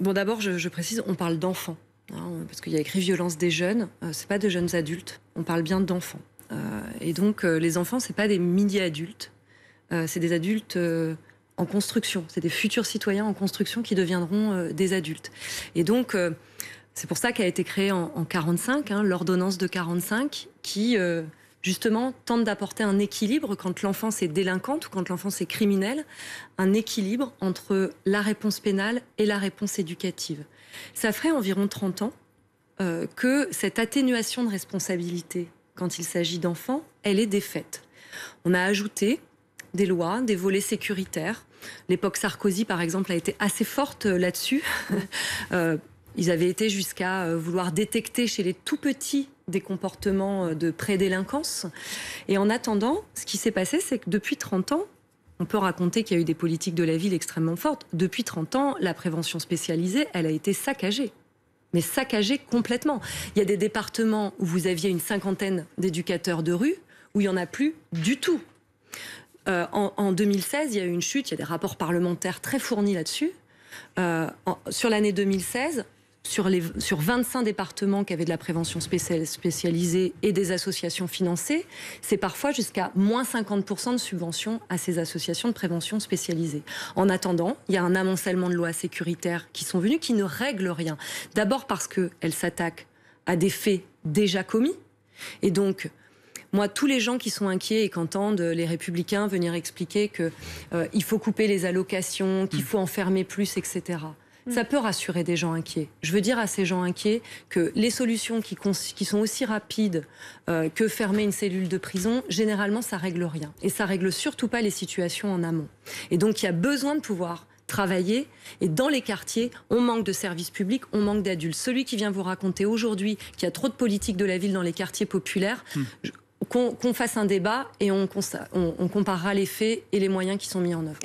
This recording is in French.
Bon, d'abord, je précise, on parle d'enfants, hein, parce qu'il y a écrit violence des jeunes, c'est pas de jeunes adultes, on parle bien d'enfants. Et donc, les enfants, c'est pas des mini-adultes, c'est des adultes en construction, c'est des futurs citoyens en construction qui deviendront des adultes. Et donc, c'est pour ça qu'a été créée en 45, hein, l'ordonnance de 45, qui justement tente d'apporter un équilibre quand l'enfance est délinquante ou quand l'enfance est criminelle, un équilibre entre la réponse pénale et la réponse éducative. Ça ferait environ 30 ans que cette atténuation de responsabilité quand il s'agit d'enfants, elle est défaite. On a ajouté des lois, des volets sécuritaires. L'époque Sarkozy, par exemple, a été assez forte là-dessus. Ils avaient été jusqu'à vouloir détecter chez les tout-petits des comportements de prédélinquance. Et en attendant, ce qui s'est passé, c'est que depuis 30 ans, on peut raconter qu'il y a eu des politiques de la ville extrêmement fortes. Depuis 30 ans, la prévention spécialisée, elle a été saccagée. Mais saccagée complètement. Il y a des départements où vous aviez une cinquantaine d'éducateurs de rue, où il n'y en a plus du tout. En 2016, il y a eu une chute, il y a des rapports parlementaires très fournis là-dessus. Sur l'année 2016, sur 25 départements qui avaient de la prévention spécialisée et des associations financées, c'est parfois jusqu'à moins 50% de subventions à ces associations de prévention spécialisées. En attendant, il y a un amoncellement de lois sécuritaires qui sont venues, qui ne règlent rien. D'abord parce qu'elles s'attaquent à des faits déjà commis. Et donc, moi, tous les gens qui sont inquiets et qu'entendent les Républicains venir expliquer qu'il faut couper les allocations, qu'il faut enfermer plus, etc., ça peut rassurer des gens inquiets. Je veux dire à ces gens inquiets que les solutions qui sont aussi rapides que fermer une cellule de prison, généralement, ça règle rien. Et ça règle surtout pas les situations en amont. Et donc, il y a besoin de pouvoir travailler. Et dans les quartiers, on manque de services publics, on manque d'adultes. Celui qui vient vous raconter aujourd'hui qu'il y a trop de politique de la ville dans les quartiers populaires, qu'on fasse un débat et on comparera les faits et les moyens qui sont mis en œuvre.